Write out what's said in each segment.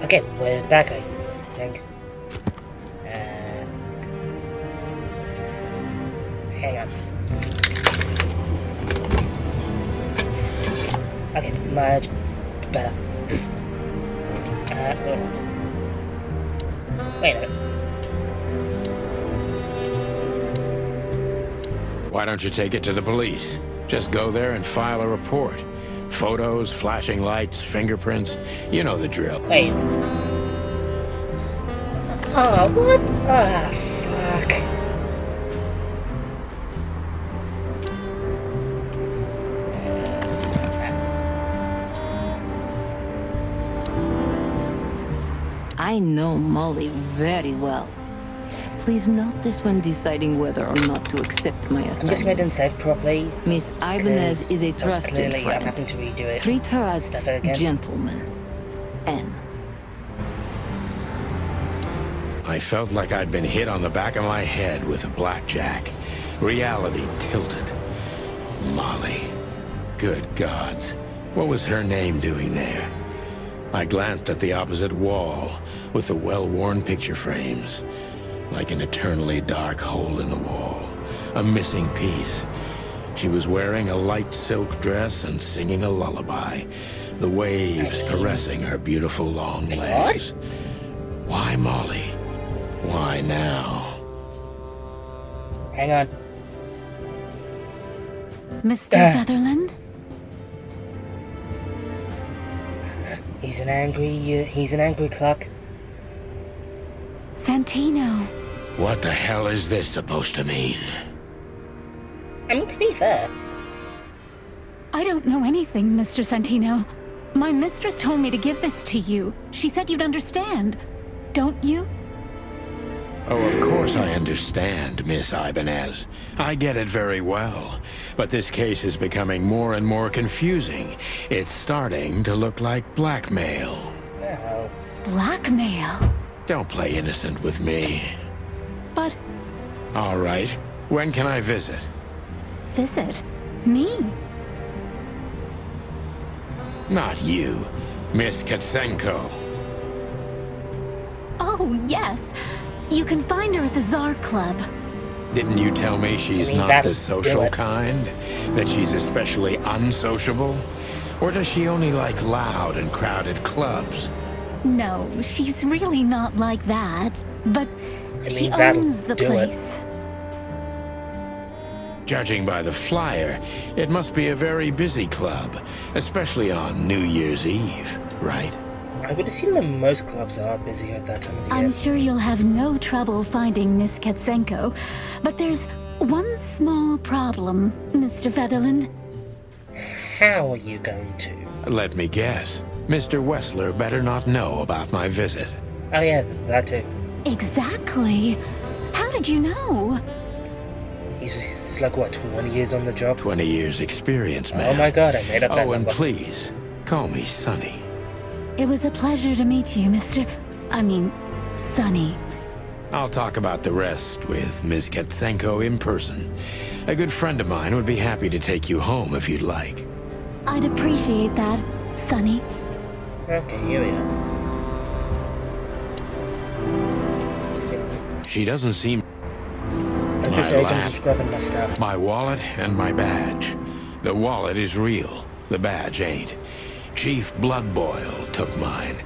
Okay, we're back, I think. Hang on. Okay, much better. Wait a minute. Why don't you take it to the police? Just go there and file a report. Photos, flashing lights, fingerprints. You know the drill. Wait. Oh, what? Ah, fuck. I know Molly very well. Please note this when deciding whether or not to accept my I'm guessing I assignment. didn't save properly. Miss Ibanez is a trusted clearly, I'm friend. having to redo it. Treat her as Start that again. gentleman. N. I felt like I'd been hit on the back of my head with a blackjack. Reality tilted. Molly. Good gods. What was her name doing there? I glanced at the opposite wall with the well-worn picture frames. Like an eternally dark hole in the wall. A missing piece. She was wearing a light silk dress and singing a lullaby. The waves caressing her beautiful long legs. Why Molly? Why now? Hang on. Mr. Sutherland? He's an angry clock. Santino. What the hell is this supposed to mean? I mean, to be fair. I don't know anything, Mr. Santino. My mistress told me to give this to you. She said you'd understand. Don't you? Oh, of course I understand, Miss Ibanez. I get it very well. But this case is becoming more and more confusing. It's starting to look like blackmail. Oh. Blackmail? Don't play innocent with me. But All right. When can I visit? visit me? Not you. Miss Katsenko. Oh, yes. You can find her at the Tsar Club. Didn't you tell me she's I mean, not that'll the do social it. kind? That she's especially unsociable? Or does she only like loud and crowded clubs? No, she's really not like that. But I she mean, that'll owns the do it. place. Judging by the flyer, it must be a very busy club, especially on New Year's Eve, right? I would assume that most clubs are busy at that time of the year. I'm sure you'll have no trouble finding Miss Katsenko. But there's one small problem, Mr. Featherland. How are you going to? Let me guess. Mr. Wessler better not know about my visit. Oh yeah, that too. Exactly. How did you know? He's like, what, 20 years on the job? 20 years experience, Oh man. my god, I made up that Oh, and number. please, call me Sonny. It was a pleasure to meet you, Sonny. I'll talk about the rest with Ms. Katsenko in person. A good friend of mine would be happy to take you home if you'd like. I'd appreciate that, Sonny. Okay, here we are. She doesn't seem... I'm just My I'm lap. just grabbing my stuff. My wallet and my badge. The wallet is real. The badge ain't. Chief Bloodboil took mine.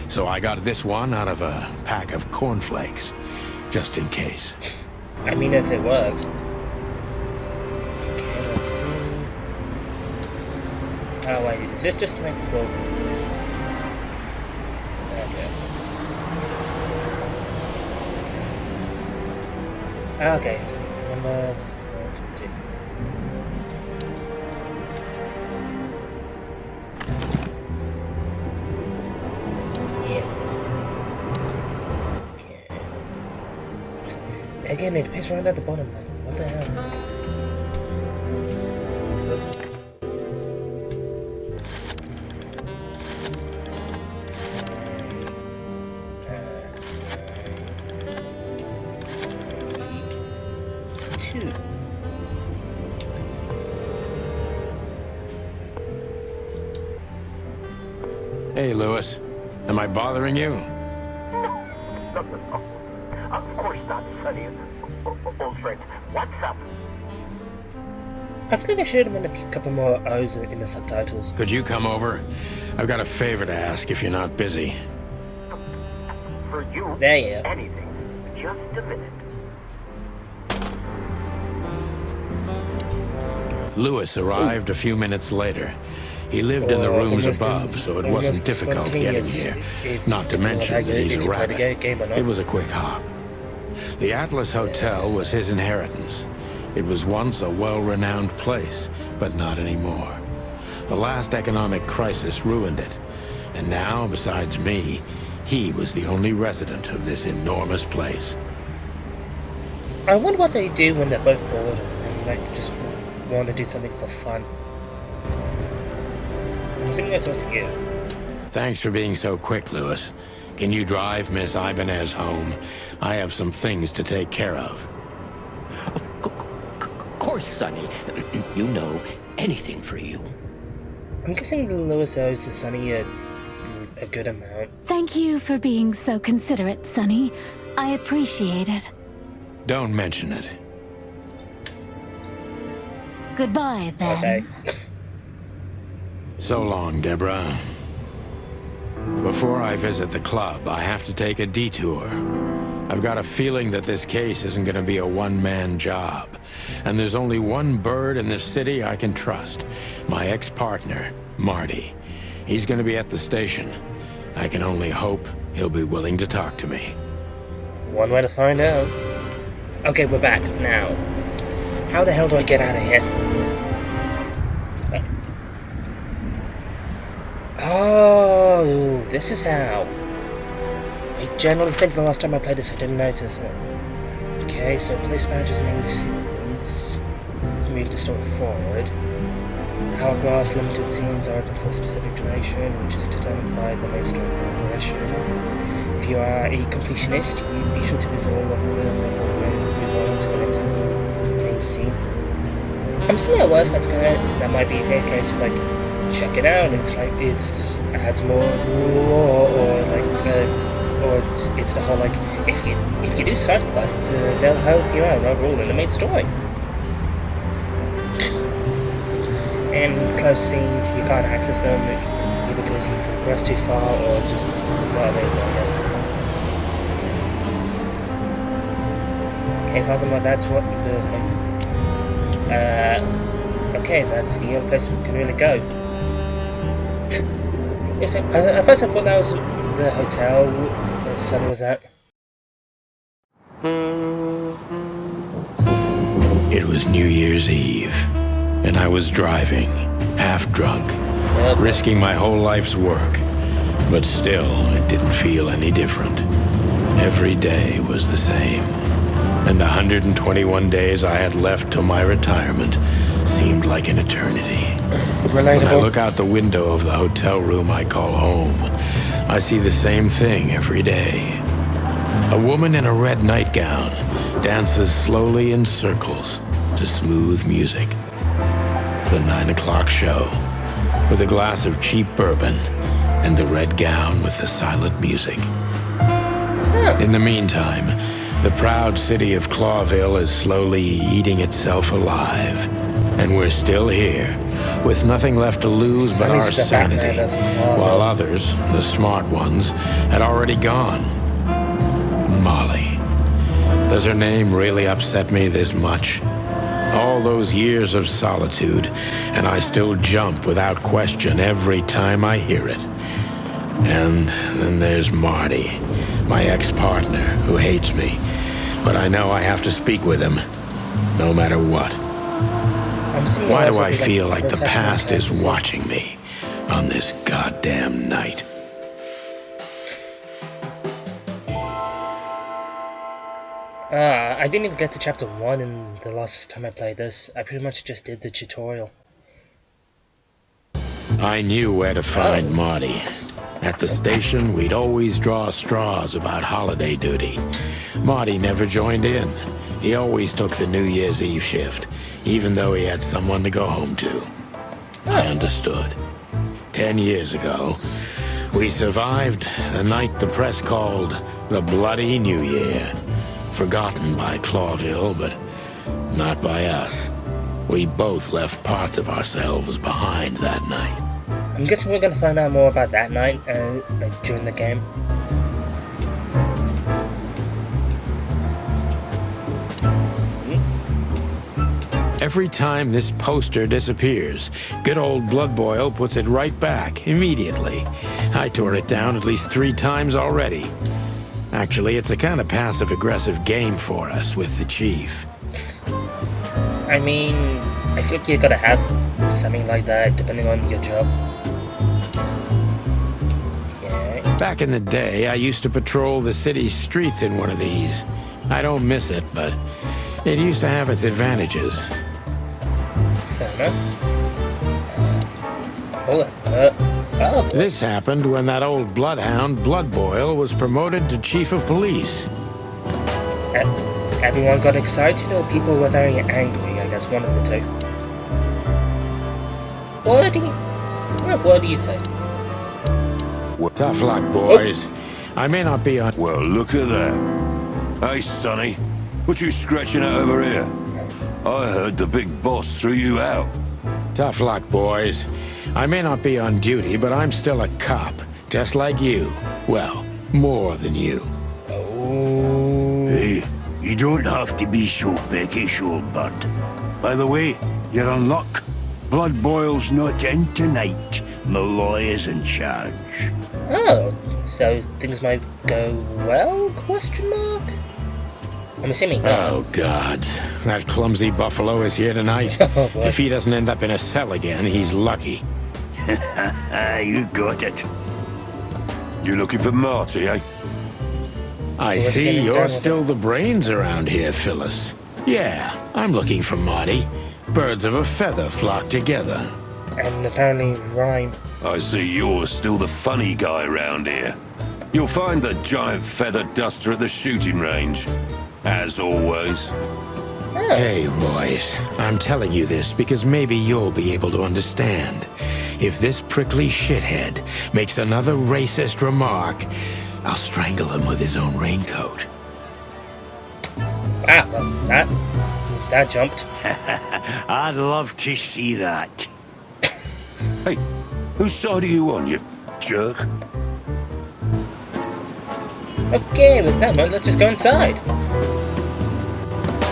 So I got this one out of a pack of cornflakes. Just in case. I mean, if it works. Okay, let's see. Oh wait, is this just like, well... Okay. Okay, number 22. Yeah. Okay. Again, it appears right at the bottom, like, what the hell? Two. Hey, Lewis. Am I bothering you? No. Of course not, Sonny. Old friend, what's up? I think I should have been a couple more O's in the subtitles. Could you come over? I've got a favor to ask if you're not busy. For you, There you go. anything. Just a minute. Lewis arrived a few minutes later. He lived in the rooms above, so it wasn't difficult getting here. Not to mention that he's a rabbit. It was a quick hop. The Atlas Hotel was his inheritance. It was once a well-renowned place, but not anymore. The last economic crisis ruined it. And now, besides me, he was the only resident of this enormous place. I wonder what they do when they're both bored and like just want to do something for fun. I'm just gonna talk to you. Thanks for being so quick, Lewis. Can you drive Miss Ibanez home? I have some things to take care of. Of course, Sonny. You know, anything for you. I'm guessing Lewis owes Sonny a good amount. Thank you for being so considerate, Sonny. I appreciate it. Don't mention it. Goodbye, then. Okay. So long, Deborah. Before I visit the club, I have to take a detour. I've got a feeling that this case isn't going to be a one-man job. And there's only one bird in this city I can trust. My ex-partner, Marty. He's going to be at the station. I can only hope he'll be willing to talk to me. One way to find out. Okay, we're back now. How the hell do I get out of here? Oh, this is how. I generally think the last time I played this I didn't notice it. Okay, so place manager's main scenes. Let's move the story forward. Hourglass limited scenes are open for a specific duration, which is determined by the main story progression. If you are a completionist, you be sure to visit all of them before move on to the next main scene. I'm seeing how worse that's going. That might be a case of like, check it out. It's like it adds more lore, or like, or it's the whole like if you do side quests, they'll help you out overall in the main story. And close scenes, you can't access them either because you progress too far or just whatever, I guess. Okay, if I was like that's what okay, that's the only place we can really go. Yes, at first I thought that was the hotel the sun was at. It was New Year's Eve, and I was driving, half drunk, risking my whole life's work. But still, it didn't feel any different. Every day was the same. And the 121 days I had left till my retirement seemed like an eternity. When I look out the window of the hotel room I call home, I see the same thing every day. A woman in a red nightgown dances slowly in circles to smooth music. The 9 o'clock show, with a glass of cheap bourbon and the red gown with the silent music. In the meantime, the proud city of Clawville is slowly eating itself alive. And we're still here, with nothing left to lose but our sanity, while others, the smart ones, had already gone. Molly. Does her name really upset me this much? All those years of solitude, and I still jump without question every time I hear it. And then there's Marty, my ex-partner, who hates me. But I know I have to speak with him, no matter what. Why do I feel like the past is watching me on this goddamn night? I didn't even get to chapter 1 in the last time I played this. I pretty much just did the tutorial. I knew where to find Marty. At the station, we'd always draw straws about holiday duty. Marty never joined in. He always took the New Year's Eve shift, even though he had someone to go home to. I understood. 10 years ago, We survived the night the press called the Bloody New Year. Forgotten by Clawville, but not by us. We both left parts of ourselves behind that night. I'm guessing we're gonna find out more about that night like during the game. Every time this poster disappears, good old Blood Boil puts it right back immediately. I tore it down at least 3 times already. Actually, it's a kind of passive-aggressive game for us with the Chief. I mean, I feel like you gotta have something like that depending on your job. Okay. Back in the day, I used to patrol the city's streets in one of these. I don't miss it, but it used to have its advantages. Fair enough. This happened when that old bloodhound, Blood Boil, was promoted to Chief of Police. Everyone got excited, or people were very angry? I guess one of the two. What do you say? Tough luck, boys. I may not be on... Well, look at that. Hey, Sonny. What you scratching at over here? I heard the big boss threw you out. Tough luck, boys. I may not be on duty, but I'm still a cop, just like you. Well, more than you. Oh. Hey, you don't have to be so peckish, old bud. By the way, you're in luck. Blood Boil's not in tonight. Malloy is in charge. Oh, so things might go well? Question mark? I'm assuming not. Oh, God. That clumsy buffalo is here tonight. Oh, boy. If he doesn't end up in a cell again, he's lucky. You got it. You looking for Marty, eh? I Let's see get him you're done with still the brains around here, Phyllis. Yeah, I'm looking for Marty. Birds of a feather flock together. And apparently rhyme. I see you're still the funny guy around here. You'll find the giant feather duster at the shooting range. As always. Oh. Hey, Royce, I'm telling you this because maybe you'll be able to understand. If this prickly shithead makes another racist remark, I'll strangle him with his own raincoat. Wow, well, that jumped. I'd love to see that. Hey, whose side are you on, you jerk? Okay, with that much, let's just go inside.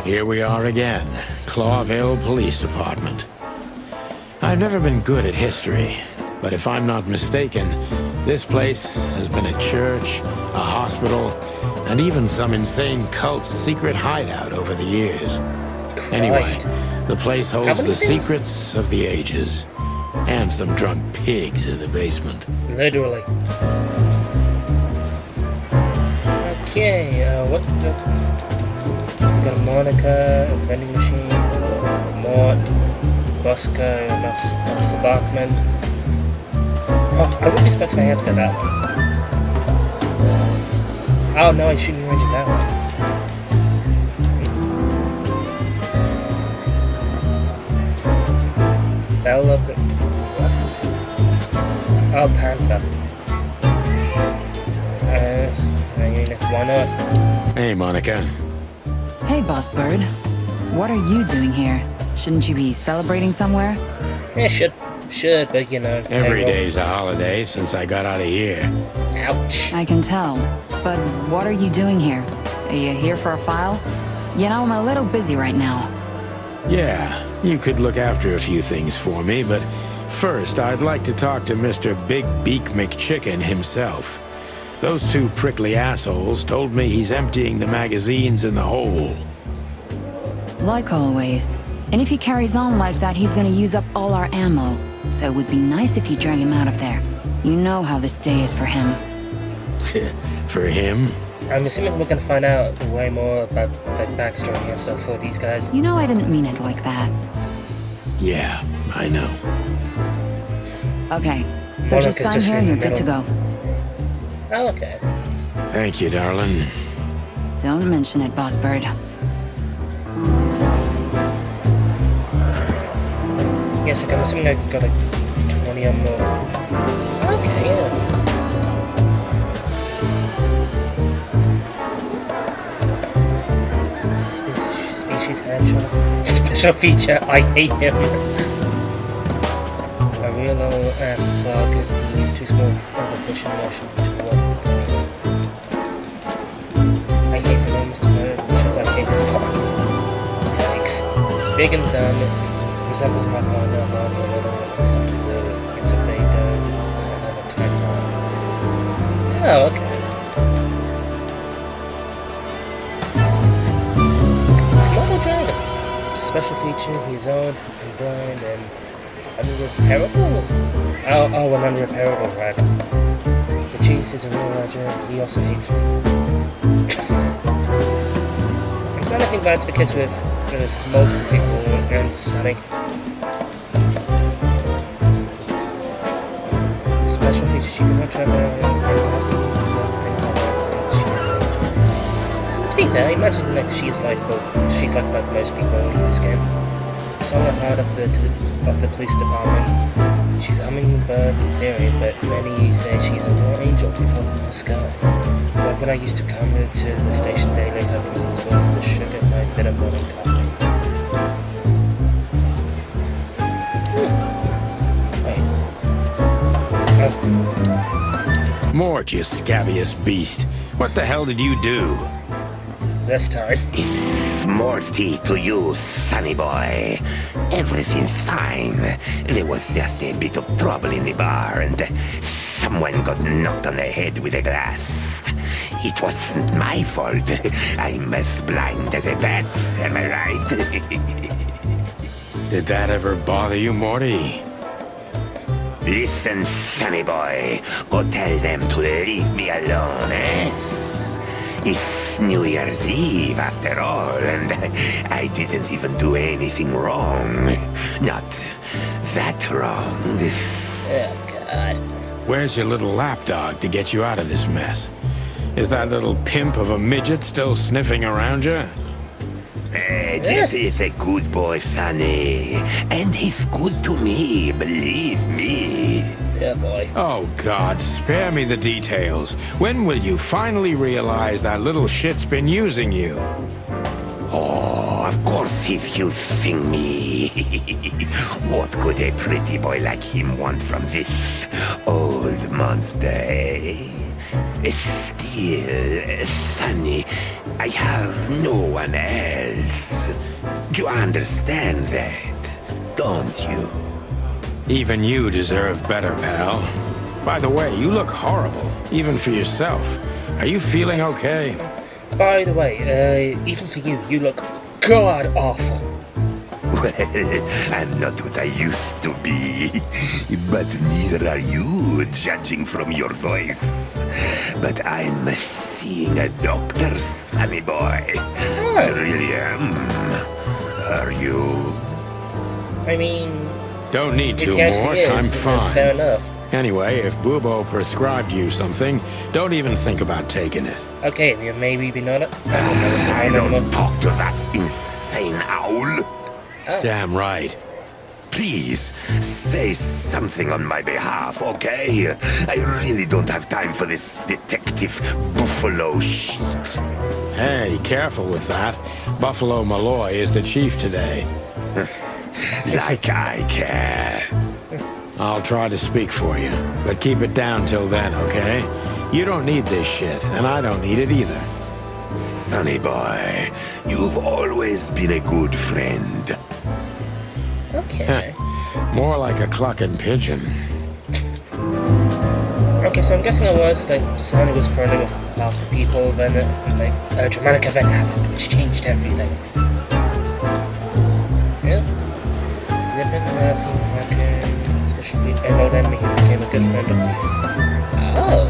Here we are again, Clawville Police Department. I've never been good at history, but if I'm not mistaken, this place has been a church, a hospital, and even some insane cult's secret hideout over the years. Anyway, Christ. the place holds many the things? secrets of the ages, and some drunk pigs in the basement. Literally. Okay, what? We got a Monica, a vending machine, a Mort, Bosco, Officer Bachman. Oh, I wouldn't be surprised if I had to go that one. Oh no, his shooting range is that one. Bella, what? Oh, Panther. Why not? Hey, Monica. Hey, Boss Bird. What are you doing here? Shouldn't you be celebrating somewhere? Yeah, should, but you know. Every payroll. day's a holiday since I got out of here. Ouch. I can tell. But what are you doing here? Are you here for a file? You know, I'm a little busy right now. Yeah, you could look after a few things for me, but first I'd like to talk to Mr. Big Beak McChicken himself. Those 2 prickly assholes told me he's emptying the magazines in the hole. Like always. And if he carries on like that, he's gonna use up all our ammo. So it would be nice if you drag him out of there. You know how this day is for him. For him? I'm assuming we're gonna find out way more about the backstory and stuff for these guys. You know I didn't mean it like that. Yeah, I know. Okay, so Monica's just sign just here in and the you're good to middle. go. Oh, okay. Thank you, darling. Don't mention it, Boss Bird. Yes, okay, I'm assuming I got like 20 or more. Okay, yeah. Potential. Special feature, I hate him. A real old ass plug. He's too small of a fish in the ocean to walk. I hate the name Mr. Snow, which is I hate his part. Yikes. Big and dumb. Resembles my partner, except they don't have a kind of. Oh, okay. Komodo dragon. Special feature, he's old and blind and unrepairable? Oh, an unrepairable dragon. The chief is a real legend, he also hates me. I'm starting to think that's because there's multiple people and Sonic. Special feature, she can watch over and things like that, so she is late. To be fair, I imagine that she's like most people in this game. It's all a part of the police department. She's a hummingbird in theory, but many say she's a real angel who fell from the sky. But when I used to come to the station daily, her presence was the sugar in my bit of morning coffee. Mort, you scabious beast. What the hell did you do? This time. Morty to you, sonny boy. Everything's fine. There was just a bit of trouble in the bar and someone got knocked on the head with a glass. It wasn't my fault. I'm as blind as a bat, am I right? Did that ever bother you, Morty? Listen, sonny boy. Go tell them to leave me alone, eh? It's New Year's Eve, after all, and I didn't even do anything wrong. Not that wrong. Oh, God. Where's your little lapdog to get you out of this mess? Is that little pimp of a midget still sniffing around you? Jeff is a good boy, Sonny. And he's good to me, believe me. Yeah, boy. Oh, God, spare me the details. When will you finally realize that little shit's been using you? Oh, of course he's using me. What could a pretty boy like him want from this old monster, eh? Still, Sonny, I have no one else. Do you understand that, don't you? Even you deserve better, pal. By the way, you look horrible, even for yourself. Are you feeling okay? By the way, even for you, you look god-awful. Well, I'm not what I used to be, but neither are you, judging from your voice. But I'm seeing a doctor, sonny boy. I really am. Are you? I mean... Don't need to, if he actually Mort. is, I'm then fine. fair enough. Anyway, if Bubo prescribed you something, don't even think about taking it. Okay, you maybe be not it. I don't talk to that insane owl. Oh. Damn right. Please, say something on my behalf, okay? I really don't have time for this detective buffalo shit. Hey, careful with that. Buffalo Malloy is the chief today. Like I care. I'll try to speak for you, but keep it down till then, okay? You don't need this shit, and I don't need it either. Sonny boy, you've always been a good friend. Okay. More like a clucking pigeon. Okay, so I'm guessing it was like Sonny was friendly with half the people, then like a dramatic event happened, which changed everything. Yeah. Zippin, Murphy, Markin, especially I know then he became a good friend of his. Oh.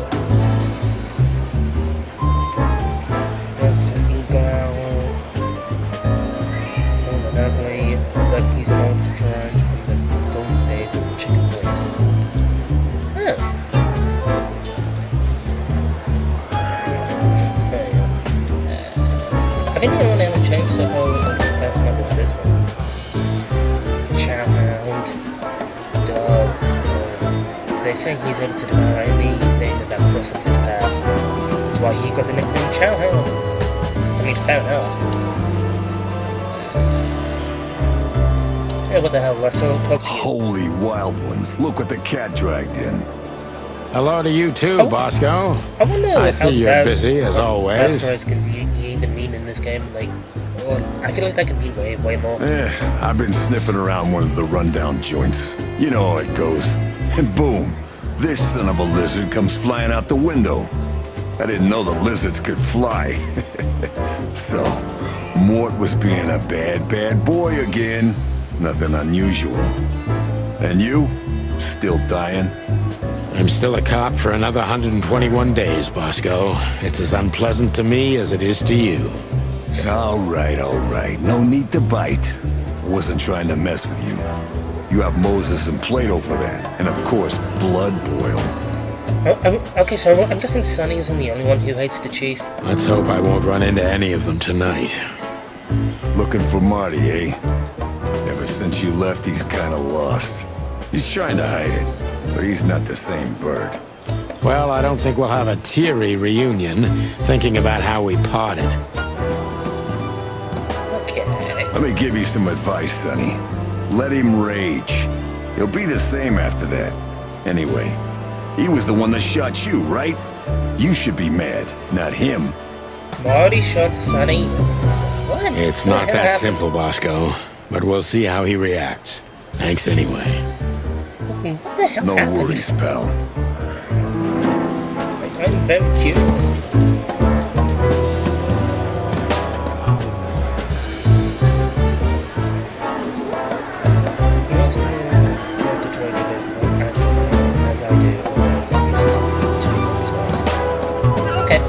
Dr. Eagle, Monopoly, but he's an old friend from the golden days of the chicken wings. Oh. I think the only ever changed the whole was this one. Chowhound, dog. They say he's able to devour any data that crosses his path. That's why he got the nickname Chowhound. I mean, fair enough. Hey, what the hell, Russell? Talk to you. Holy wild ones, look what the cat dragged in. Hello to you too, Oh. Bosco. I wonder I how see you're busy, as always. Asteroids can even mean in this game. Like, well, I feel like that can mean way more. I've been sniffing around one of the rundown joints. You know how it goes. And boom, this son of a lizard comes flying out the window. I didn't know the lizards could fly. So, Mort was being a bad boy again. Nothing unusual. And you? Still dying? I'm still a cop for another 121 days, Bosco. It's as unpleasant to me as it is to you. All right. No need to bite. I wasn't trying to mess with you. You have Moses and Plato for that. And of course, Blood Boil. Okay, so I'm guessing Sonny isn't the only one who hates the Chief. Let's hope I won't run into any of them tonight. Looking for Marty, eh? Ever since you left, he's kinda lost. He's trying to hide it, but he's not the same bird. Well, I don't think we'll have a teary reunion, thinking about how we parted. Okay. Let me give you some advice, Sonny. Let him rage. He'll be the same after that. Anyway, he was the one that shot you, right? You should be mad, not him. Marty shot Sonny. What? It's the not hell that happened? simple, Bosco, but we'll see how he reacts. Thanks anyway. What the hell No happened? worries, pal. I'm very curious. He wants me to Detroit a bit more as I do, or as I used to be precise. Okay.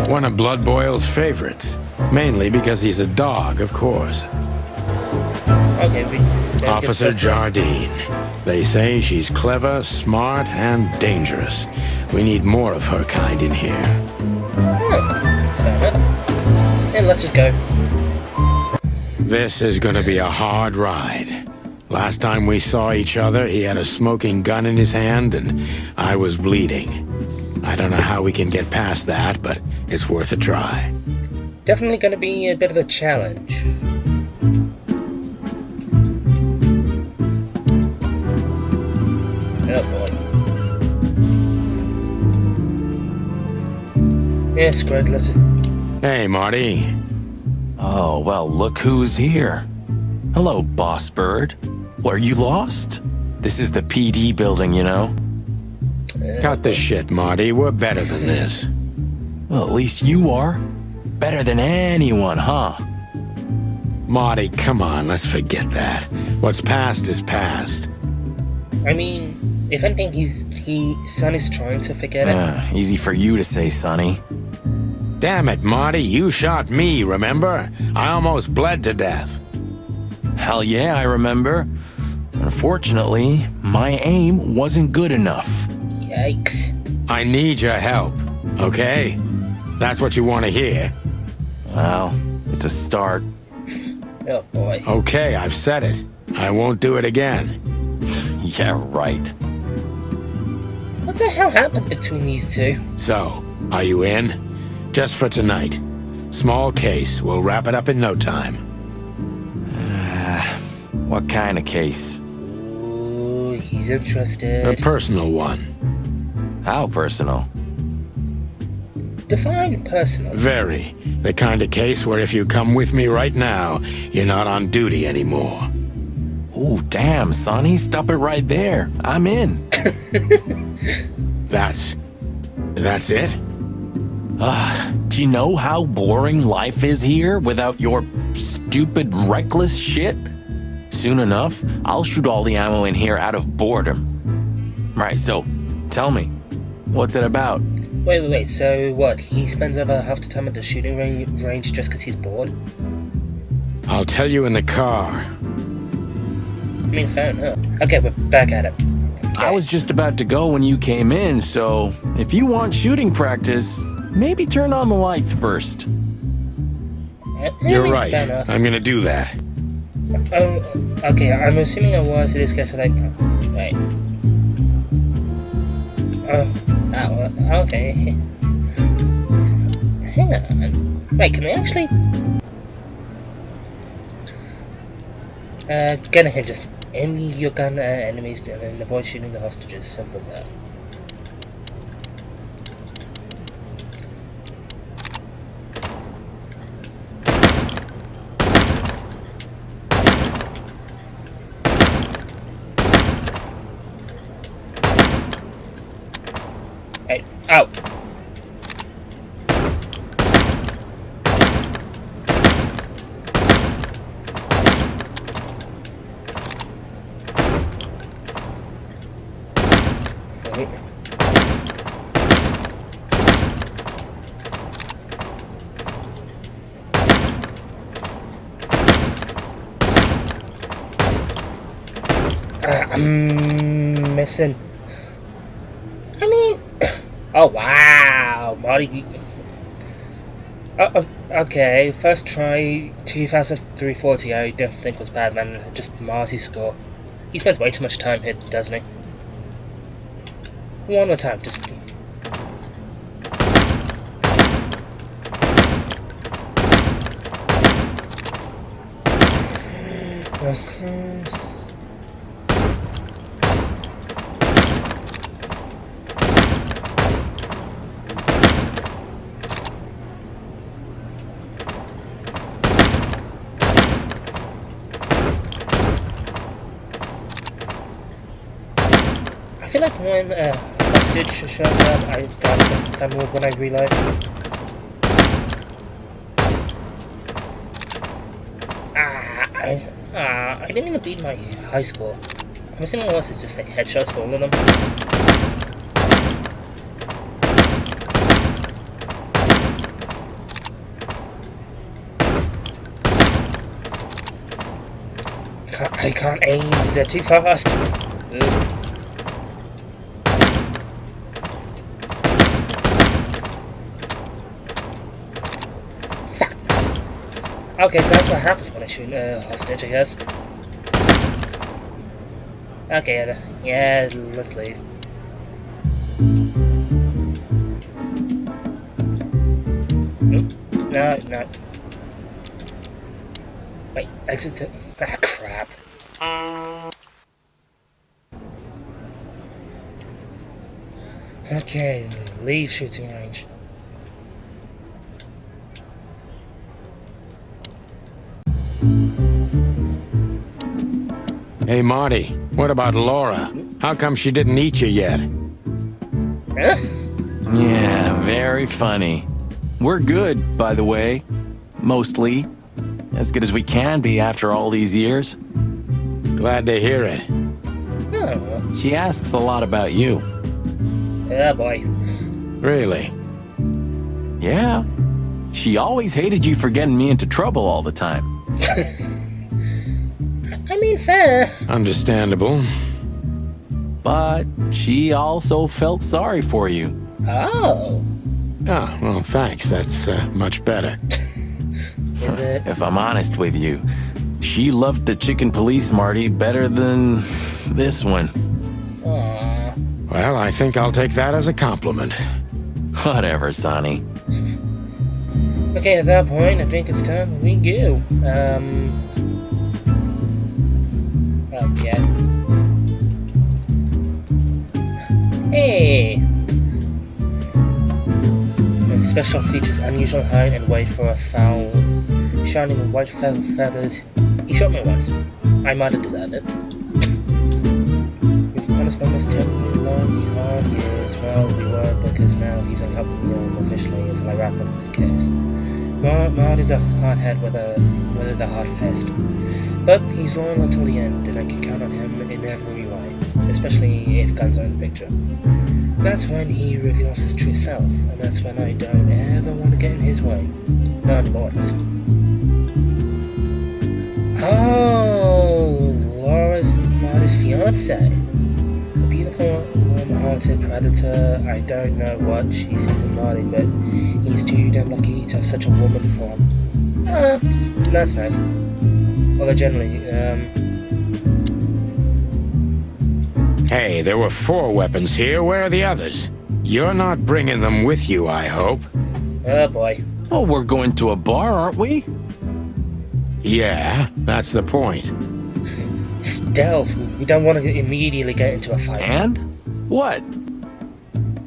One of Blood Boil's favorites. Mainly because he's a dog, of course. Okay, Officer Jardine. They say she's clever, smart, and dangerous. We need more of her kind in here. Fair enough. Yeah, let's just go. This is gonna be a hard ride. Last time we saw each other, he had a smoking gun in his hand, and I was bleeding. I don't know how we can get past that, but it's worth a try. Definitely going to be a bit of a challenge. Oh boy. Yeah, screw it, let's just... Hey, Marty. Oh, well, look who's here. Hello, Boss Bird. Were you lost? This is the PD building, you know? Cut the shit, Marty. We're better than this. Well, at least you are. Better than anyone, huh? Marty, come on, let's forget that. What's past is past. I mean, if anything, Sonny's trying to forget it. Easy for you to say, Sonny. Damn it, Marty, you shot me, remember? I almost bled to death. Hell yeah, I remember. Unfortunately, my aim wasn't good enough. Yikes. I need your help, okay? That's what you want to hear. Well, it's a start. Oh boy. Okay, I've said it. I won't do it again. Yeah, right. What the hell happened between these two? So, are you in? Just for tonight. Small case. We'll wrap it up in no time. What kind of case? Ooh, he's interested. A personal one. How personal? Define personal. Very. The kind of case where if you come with me right now, you're not on duty anymore. Ooh, damn, Sonny, stop it right there. I'm in. That's it? Do you know how boring life is here without your stupid, reckless shit? Soon enough, I'll shoot all the ammo in here out of boredom. Right, so, tell me, what's it about? Wait, so what? He spends over half the time at the shooting range just because he's bored? I'll tell you in the car. I mean, fair enough. Okay, we're back at it. Okay. I was just about to go when you came in, so if you want shooting practice, maybe turn on the lights first. You're Fair right. enough. I'm gonna do that. Oh, okay, I'm assuming I was in this case, like... Wait. Okay. Hang on. Wait, can we actually... get a hint, just aim your gun at enemies and avoid shooting the hostages. Simple as that. Hey, out! I'm missing. I mean, oh wow, Marty. Okay, first try 2,340. I don't think was bad, man. Just Marty's score. He spends way too much time here, doesn't he? One more time, just. That's close. I feel like when hostage shows up, I got the time when I reload. I didn't even beat my high school. I'm assuming unless it's just like headshots for all of them. I can't aim, they're too fast. Ugh. Okay, that's what happens when I shoot a hostage, I guess. Okay, yeah, let's leave. Nope. No. Wait, exit it. Ah, crap. Okay, leave shooting range. Hey, Marty, what about Laura? How come she didn't eat you yet? Huh? Yeah, very funny. We're good, by the way. Mostly. As good as we can be after all these years. Glad to hear it. Oh. She asks a lot about you. Yeah, boy. Really? Yeah. She always hated you for getting me into trouble all the time. I mean, fair. Understandable. But she also felt sorry for you. Oh. Ah, well, thanks. That's much better. Is it? If I'm honest with you, she loved the chicken police Marty better than this one. Aww. Well, I think I'll take that as a compliment. Whatever, Sonny. Okay, at that point, I think it's time we go. Yeah. Hey! Special features: unusual height and weight for a fowl, shining with white feathers. He shot me once. I might have deserved it. We've been honest for almost 10 long, hard years. Well, we were, because now he's unhelping me officially until I wrap up this case. Maud is a hardhead with a hard fist. But he's loyal until the end, and I can count on him in every way, especially if guns are in the picture. That's when he reveals his true self, and that's when I don't ever want to get in his way. Not anymore, at least. Oh, Laura's Marty's fiance. A beautiful, warm-hearted predator. I don't know what she sees in Marty, but he's too damn lucky to have such a woman form. That's nice. Although generally, Hey, there were 4 weapons here. Where are the others? You're not bringing them with you, I hope. Oh boy. Oh, we're going to a bar, aren't we? Yeah, that's the point. Stealth. We don't want to immediately get into a fight. And? What?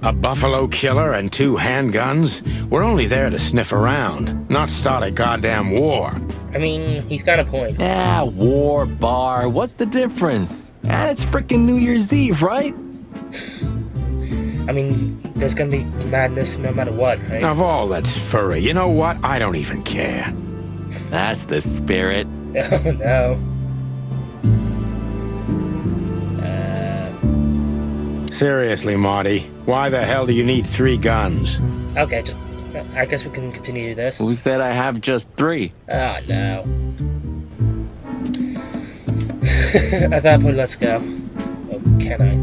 A buffalo killer and 2 handguns? We're only there to sniff around, not start a goddamn war. I mean, he's got a point. Ah, war, bar, what's the difference? Ah, it's frickin' New Year's Eve, right? I mean, there's gonna be madness no matter what, right? Of all that's furry, you know what? I don't even care. That's the spirit. Oh no. Seriously, Marty, why the hell do you need 3 guns? Okay, just... I guess we can continue this. Who said I have just 3? Oh no. At that point, let's go. Oh, can I?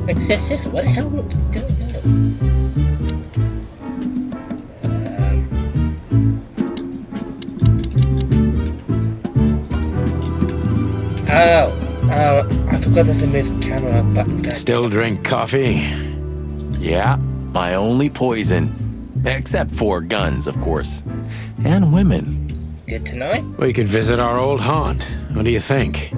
Like, seriously, what the hell are we doing now? I forgot there's a move camera button. Still drink coffee? Yeah, my only poison. Except for guns, of course. And women. Good to know. We could visit our old haunt. What do you think?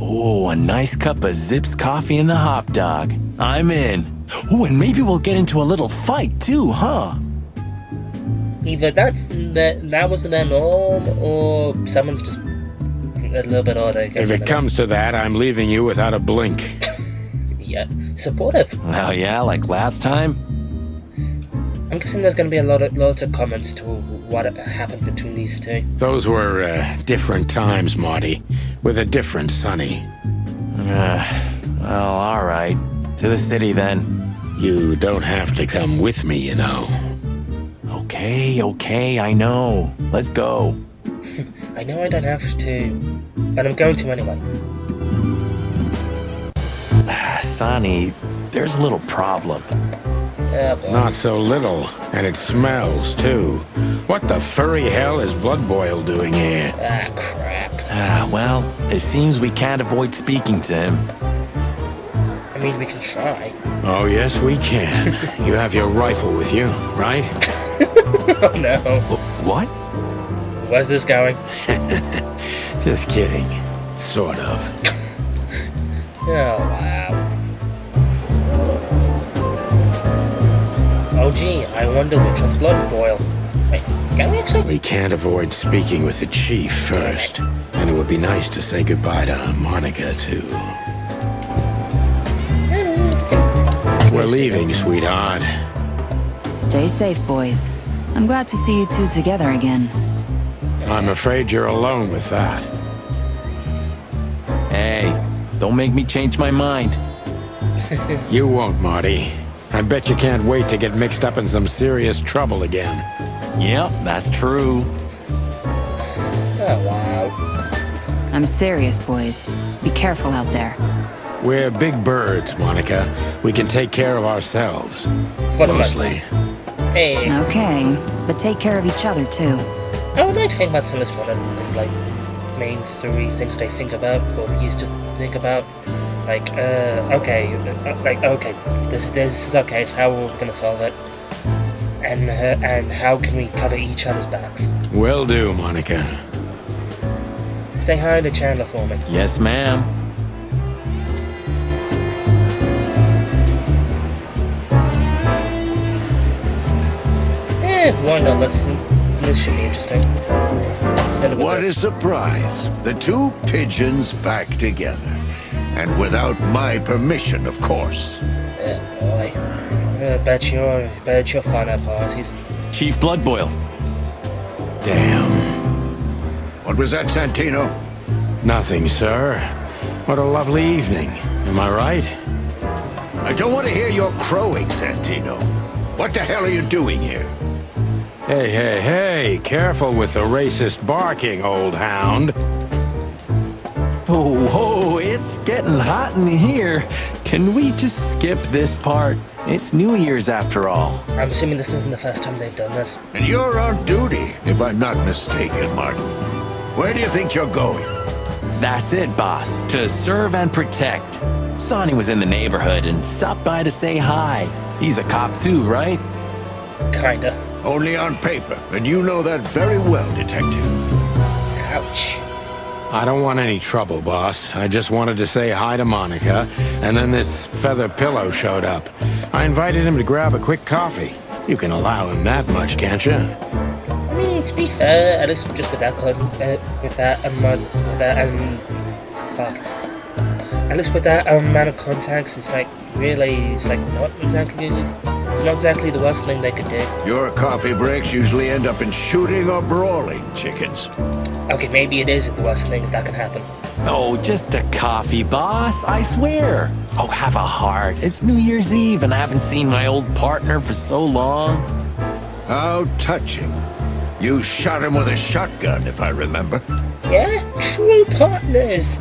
Oh, a nice cup of Zips coffee and the hot dog. I'm in. Oh, and maybe we'll get into a little fight too, huh? Either that wasn't their norm, or someone's just a little bit odd, I guess. If it comes to that, I'm leaving you without a blink. Yeah, supportive. Oh yeah, like last time? I'm guessing there's going to be lots of comments to what happened between these two. Those were different times, Marty, with a different Sonny. Well, all right. To the city then. You don't have to come with me, you know. Okay, I know. Let's go. I know I don't have to, but I'm going to anyway. Sonny, there's a little problem. Not so little, and it smells, too. What the furry hell is Blood Boil doing here? Ah, crap. Well, it seems we can't avoid speaking to him. I mean, we can try. Oh, yes, we can. You have your rifle with you, right? Oh, no. What? Where's this going? Just kidding. Sort of. Oh, wow. Oh, gee, I wonder which one's Blood Boil. Wait, can we actually? We can't avoid speaking with the chief first. And it would be nice to say goodbye to Monica, too. We're leaving, sweetheart. Stay safe, boys. I'm glad to see you two together again. I'm afraid you're alone with that. Hey, don't make me change my mind. You won't, Marty. I bet you can't wait to get mixed up in some serious trouble again. Yep, that's true. Oh, wow. I'm serious, boys. Be careful out there. We're big birds, Monica. We can take care of ourselves. Mostly. Hey. Okay, but take care of each other, too. I would like to think about this one and like, main 3 things they think about, or used to think about. Like, okay, this is okay, so how are we gonna solve it? And how can we cover each other's backs? Will do, Monica. Say hi to Chandler for me. Yes, ma'am. Why not? This should be interesting. What a surprise. The 2 pigeons back together. And without my permission, of course. Boy. Bet you're fun at parties. Chief Blood Boil. Damn. What was that, Santino? Nothing, sir. What a lovely evening. Am I right? I don't want to hear your crowing, Santino. What the hell are you doing here? Hey, careful with the racist barking, old hound. Oh, it's getting hot in here. Can we just skip this part? It's New Year's after all. I'm assuming this isn't the first time they've done this. And you're on duty, if I'm not mistaken, Martin. Where do you think you're going? That's it, boss. To serve and protect. Sonny was in the neighborhood and stopped by to say hi. He's a cop too, right? Kinda. Only on paper, and you know that very well, Detective. Ouch. I don't want any trouble, boss. I just wanted to say hi to Monica, and then this feather pillow showed up. I invited him to grab a quick coffee. You can allow him that much, can't you? I mean, to be fair, at least just with that at least with that amount of contacts, it's like really, it's not exactly the worst thing they could do. Your coffee breaks usually end up in shooting or brawling, chickens. Okay, maybe it is the worst thing if that can happen. Oh, just a coffee, boss. I swear. Oh, have a heart. It's New Year's Eve, and I haven't seen my old partner for so long. How touching. You shot him with a shotgun, if I remember. Yeah, true partners.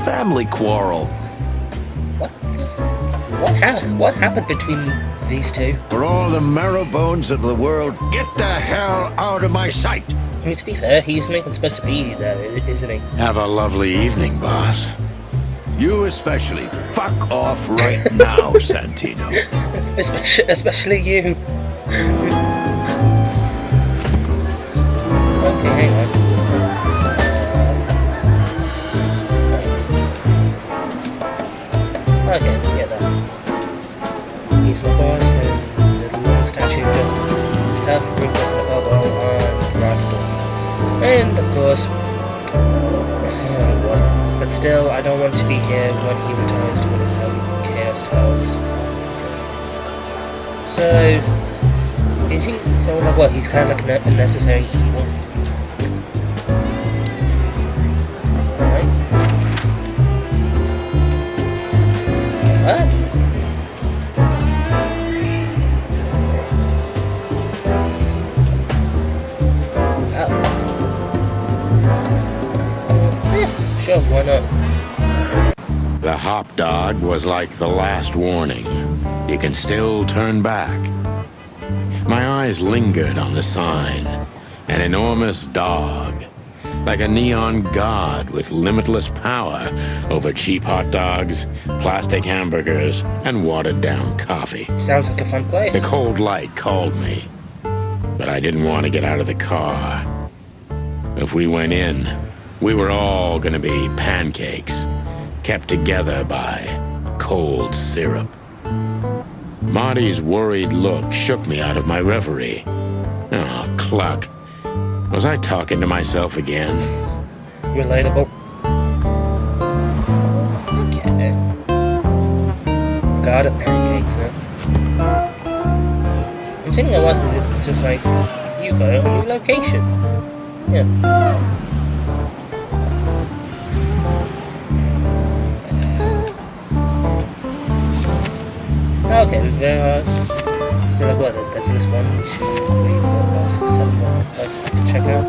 Family quarrel. What happened between these two? For all the marrow bones of the world, get the hell out of my sight! I mean, to be fair, he's not even supposed to be there, isn't he? Have a lovely evening, boss. You especially. Fuck off right now, Santino. Especially you. Okay, hang on. Okay, yeah, that. He's my boss and the long statue of justice. His tough, ruthless, and above all, unpredictable. And, of course, but still, I don't want to be here when he retires to his own chaos towers. So, is he, so like what, he's kind of like a necessary evil? Alright. What? Sure, why not? The hop dog was like the last warning. You can still turn back. My eyes lingered on the sign. An enormous dog. Like a neon god with limitless power over cheap hot dogs, plastic hamburgers, and watered-down coffee. Sounds like a fun place. The cold light called me. But I didn't want to get out of the car. If we went in, we were all gonna be pancakes, kept together by cold syrup. Marty's worried look shook me out of my reverie. Oh, cluck. Was I talking to myself again? Relatable. Okay. God of pancakes, huh? I'm assuming it wasn't. It's just like, you got a new location. Yeah. Okay, so like what, that's this 1, 2, 3, 4, 5, 6, 7 more places I can check out.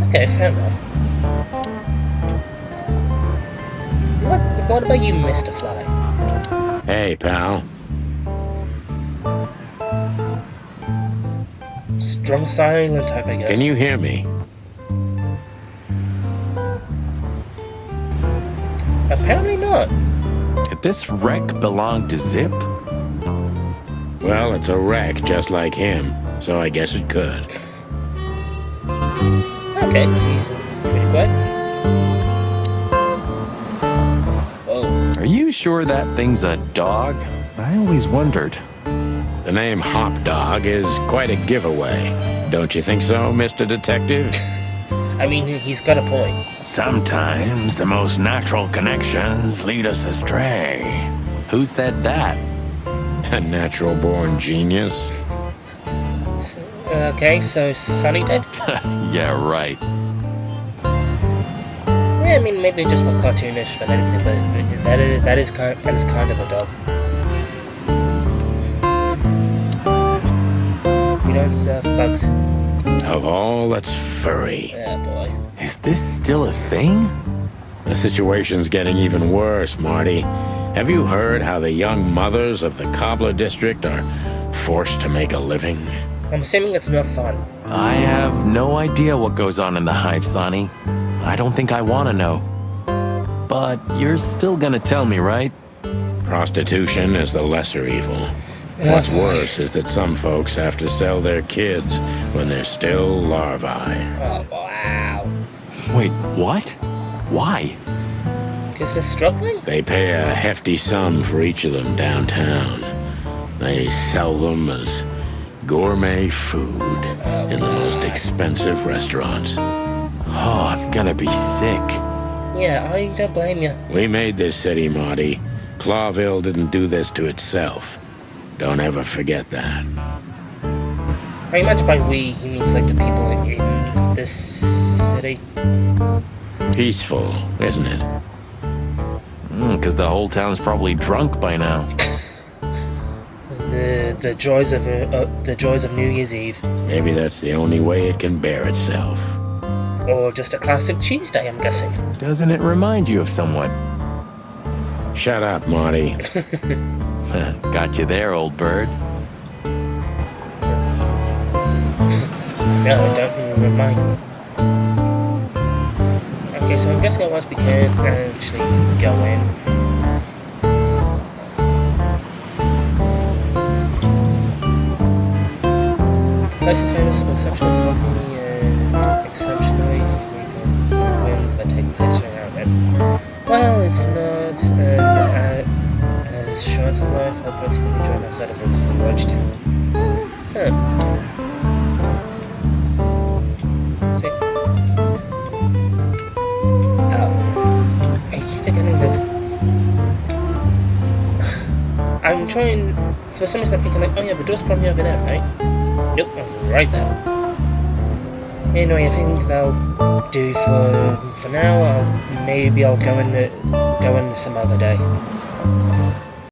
Okay, fair enough. What about you, Mr. Fly? Hey, pal. Strong silent type, I guess. Can you hear me? Apparently not. Did this wreck belong to Zip? Well, it's a wreck just like him, so I guess it could. Okay, he's pretty quiet. Whoa. Are you sure that thing's a dog? I always wondered. The name Hop Dog is quite a giveaway. Don't you think so, Mr. Detective? I mean, he's got a point. Sometimes the most natural connections lead us astray. Who said that? A natural-born genius? Okay, so Sonny did? Yeah, right. Yeah, I mean, maybe just more cartoonish than anything, but that is kind of a dog. We don't serve bugs. Of all that's furry. Yeah, boy. Is this still a thing? The situation's getting even worse, Marty. Have you heard how the young mothers of the Cobbler District are forced to make a living? I'm assuming it's no fun. I have no idea what goes on in the hive, Sonny. I don't think I want to know. But you're still gonna tell me, right? Prostitution is the lesser evil. What's worse is that some folks have to sell their kids when they're still larvae. Oh, wow. Wait, what? Why? Because they're struggling? They pay a hefty sum for each of them downtown. They sell them as gourmet food in the most expensive restaurants. Oh, I'm gonna be sick. Yeah, I don't blame you. We made this city, Marty. Clawville didn't do this to itself. Don't ever forget that. I imagine by we, he means like the people in this city. Peaceful, isn't it? Because the whole town's probably drunk by now. The joys of New Year's Eve. Maybe that's the only way it can bear itself. Or just a classic Tuesday, I'm guessing. Doesn't it remind you of someone? Shut up, Marty. Got you there, old bird. No, I don't even remind. Okay, so I'm guessing once we can actually go in. The place is famous for exceptional coffee and exceptionally frequent winds that take place around it. Well, it's not as short of life, I'll personally join outside of a large town. See? I keep forgetting this. I'm trying, for some reason I'm thinking like, oh yeah, the door's probably over there, right? Nope, I'm right there. Anyway, I think that'll do for now. Maybe I'll go in some other day.